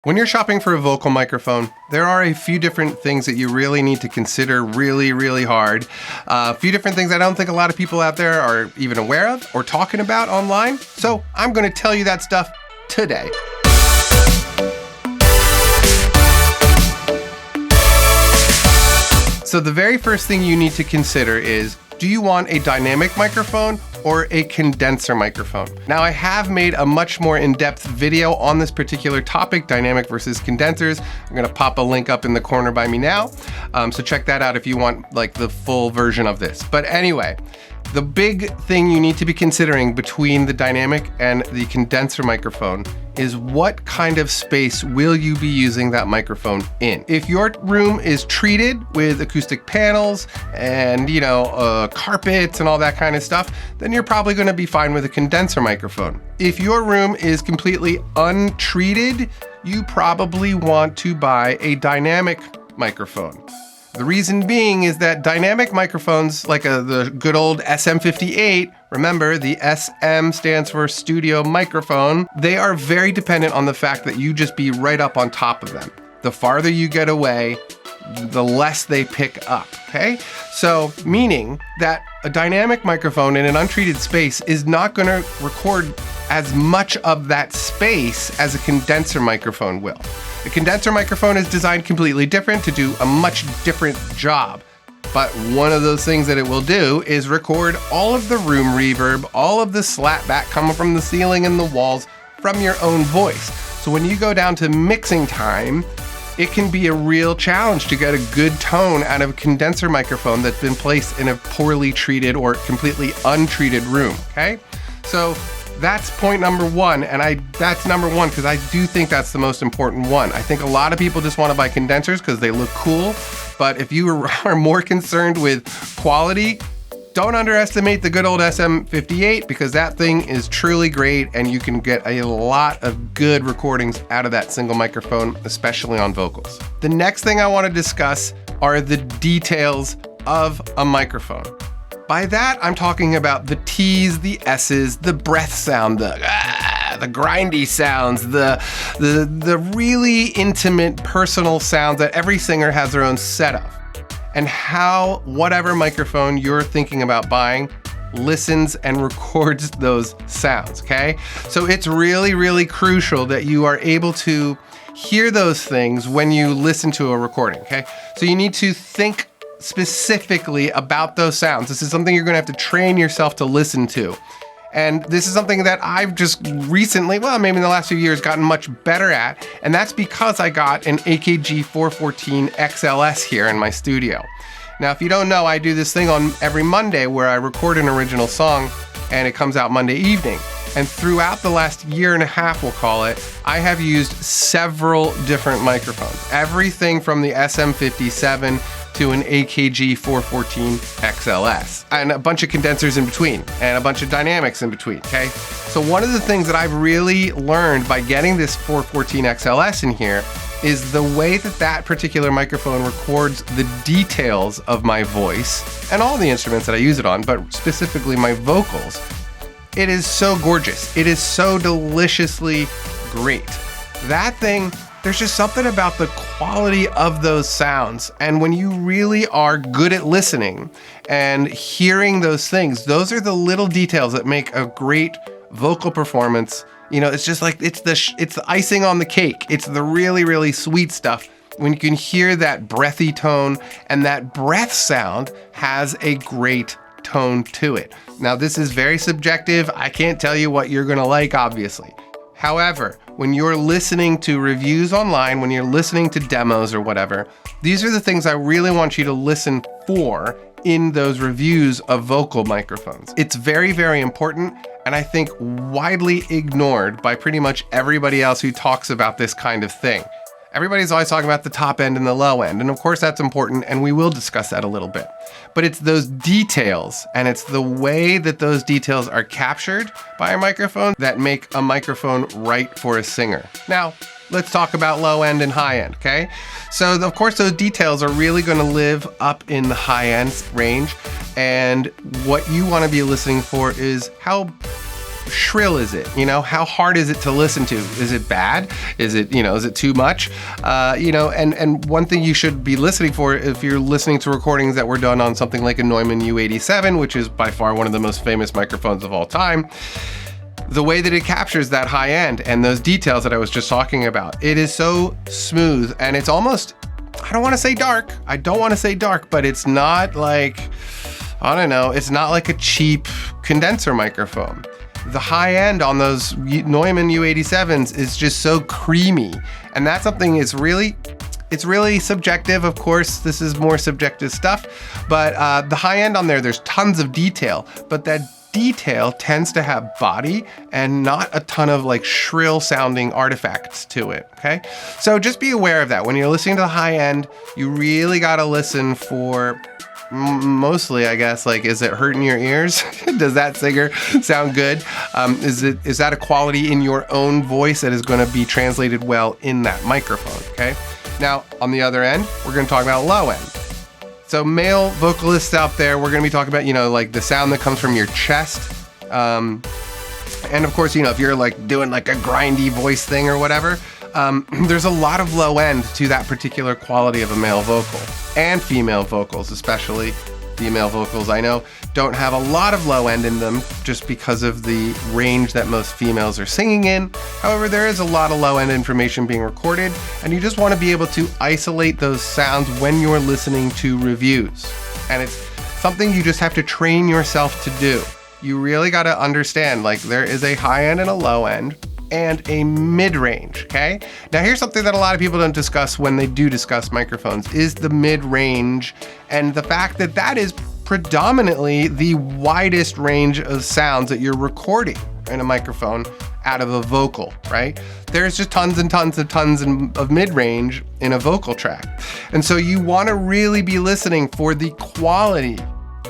When you're shopping for a vocal microphone, there are a few different things that you really need to consider really hard. A few different things I don't think a lot of people out there are even aware of or talking about online. So I'm going to tell you that stuff today. So the very first thing you need to consider is, do you want a dynamic microphone or a condenser microphone? Now, I have made a much more in-depth video on this particular topic, dynamic versus condensers. I'm gonna pop a link up in the corner by me now. So check that out if you want like the full version of this. But anyway, the big thing you need to be considering between the dynamic and the condenser microphone is what kind of space will you be using that microphone in. If your room is treated with acoustic panels and carpets and all that kind of stuff, then you're probably going to be fine with a condenser microphone. If your room is completely untreated, you probably want to buy a dynamic microphone. The reason being is that dynamic microphones, like the good old SM58, remember the SM stands for studio microphone, they are very dependent on the fact that you just be right up on top of them. The farther you get away, the less they pick up, okay? So, meaning that a dynamic microphone in an untreated space is not gonna record as much of that space as a condenser microphone will. The condenser microphone is designed completely different to do a much different job. But one of those things that it will do is record all of the room reverb, all of the slapback coming from the ceiling and the walls from your own voice. So when you go down to mixing time, it can be a real challenge to get a good tone out of a condenser microphone that's been placed in a poorly treated or completely untreated room, okay? So that's point number one, and that's number one because I do think that's the most important one. I think a lot of people just want to buy condensers because they look cool, but if you are more concerned with quality, don't underestimate the good old SM58 because that thing is truly great and you can get a lot of good recordings out of that single microphone, especially on vocals. The next thing I want to discuss are the details of a microphone. By that, I'm talking about the T's, the S's, the breath sound, the grindy sounds, the really intimate personal sounds that every singer has their own set of, and how whatever microphone you're thinking about buying listens and records those sounds, okay? So it's really crucial that you are able to hear those things when you listen to a recording, okay? So you need to think specifically about those sounds. This is something you're going to have to train yourself to listen to. And this is something that I've just recently, maybe in the last few years, gotten much better at. And that's because I got an AKG 414 XLS here in my studio. Now, if you don't know, I do this thing on every Monday where I record an original song and it comes out Monday evening. And throughout the last year and a half, we'll call it, I have used several different microphones. Everything from the SM57 to an AKG 414 XLS, and a bunch of condensers in between, and a bunch of dynamics in between, okay? So one of the things that I've really learned by getting this 414 XLS in here is the way that particular microphone records the details of my voice, and all the instruments that I use it on, but specifically my vocals. It is so gorgeous. It is so deliciously great. That thing, there's just something about the quality of those sounds. And when you really are good at listening and hearing those things, those are the little details that make a great vocal performance. It's just like, it's the icing on the cake. It's the really sweet stuff. When you can hear that breathy tone, and that breath sound has a great tone to it. Now, this is very subjective. I can't tell you what you're gonna like, obviously. However, when you're listening to reviews online, when you're listening to demos or whatever, these are the things I really want you to listen for in those reviews of vocal microphones. It's very important, and I think widely ignored by pretty much everybody else who talks about this kind of thing. Everybody's always talking about the top end and the low end, and of course that's important, and we will discuss that a little bit. But it's those details, and it's the way that those details are captured by a microphone that make a microphone right for a singer. Now, let's talk about low end and high end, okay? So of course those details are really gonna live up in the high end range, and what you wanna be listening for is how shrill is it? How hard is it to listen to? Is it bad? Is it, is it too much? And one thing you should be listening for if you're listening to recordings that were done on something like a Neumann U87, which is by far one of the most famous microphones of all time, the way that it captures that high end and those details that I was just talking about, it is so smooth, and it's almost, I don't want to say dark, but it's not like, it's not like a cheap condenser microphone. The high end on those Neumann U87s is just so creamy, and that's something it's really subjective. Of course, this is more subjective stuff, but the high end on there's tons of detail, but that detail tends to have body and not a ton of like shrill sounding artifacts to it, okay? So just be aware of that. When you're listening to the high end, you really gotta listen for mostly, I guess, like, is it hurting your ears? Does that singer sound good? Is that a quality in your own voice that is gonna be translated well in that microphone, okay? Now, on the other end, we're gonna talk about low end. So male vocalists out there, we're gonna be talking about, like the sound that comes from your chest. And of course, if you're like doing like a grindy voice thing or whatever, there's a lot of low end to that particular quality of a male vocal, and female vocals, especially female vocals, I know, don't have a lot of low end in them just because of the range that most females are singing in. However, there is a lot of low end information being recorded, and you just want to be able to isolate those sounds when you're listening to reviews. And it's something you just have to train yourself to do. You really got to understand, like, there is a high end and a low end and a mid-range, okay? Now here's something that a lot of people don't discuss when they do discuss microphones, is the mid-range, and the fact that that is predominantly the widest range of sounds that you're recording in a microphone out of a vocal, right? There's just tons and tons and tons of mid-range in a vocal track. And so you wanna really be listening for the quality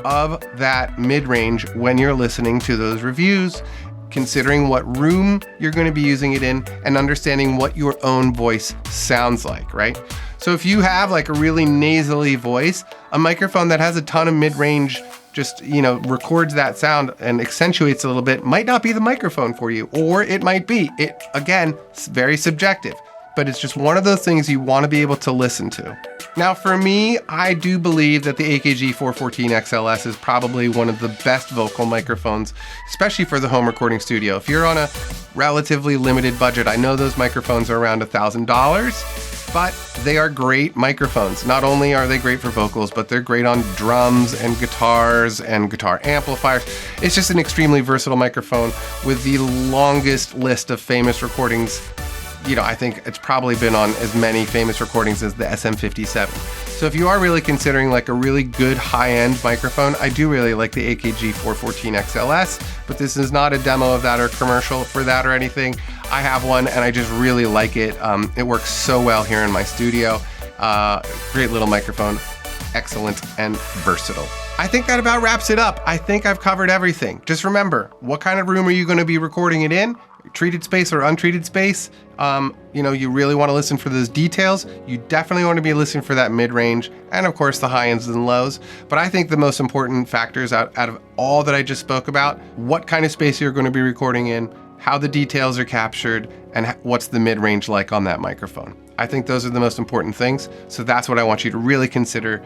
of that mid-range when you're listening to those reviews, considering what room you're going to be using it in and understanding what your own voice sounds like, right? So if you have like a really nasally voice, a microphone that has a ton of mid-range just, records that sound and accentuates a little bit might not be the microphone for you, or it might be. It, again, it's very subjective, but it's just one of those things you want to be able to listen to. Now for me, I do believe that the AKG 414 XLS is probably one of the best vocal microphones, especially for the home recording studio. If you're on a relatively limited budget, I know those microphones are around $1,000, but they are great microphones. Not only are they great for vocals, but they're great on drums and guitars and guitar amplifiers. It's just an extremely versatile microphone with the longest list of famous recordings. I think it's probably been on as many famous recordings as the SM57. So if you are really considering like a really good high-end microphone, I do really like the AKG 414 XLS, but this is not a demo of that or commercial for that or anything. I have one and I just really like it. It works so well here in my studio. Great little microphone, excellent and versatile. I think that about wraps it up. I think I've covered everything. Just remember, what kind of room are you going to be recording it in? Treated space or untreated space? You really want to listen for those details. You definitely want to be listening for that mid-range and of course the high ends and lows. But I think the most important factors out of all that I just spoke about, what kind of space you're going to be recording in, how the details are captured, and what's the mid-range like on that microphone. I think those are the most important things. So that's what I want you to really consider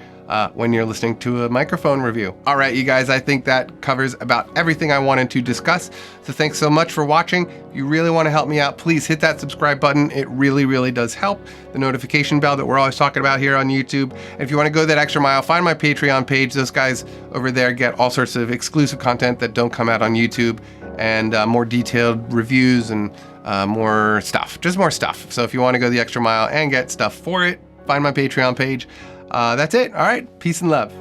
when you're listening to a microphone review. All right, you guys, I think that covers about everything I wanted to discuss. So thanks so much for watching. If you really want to help me out, please hit that subscribe button. It really, really does help. The notification bell that we're always talking about here on YouTube. And if you want to go that extra mile, find my Patreon page. Those guys over there get all sorts of exclusive content that don't come out on YouTube, and more detailed reviews and more stuff, just more stuff. So if you want to go the extra mile and get stuff for it, find my Patreon page. That's it. All right. Peace and love.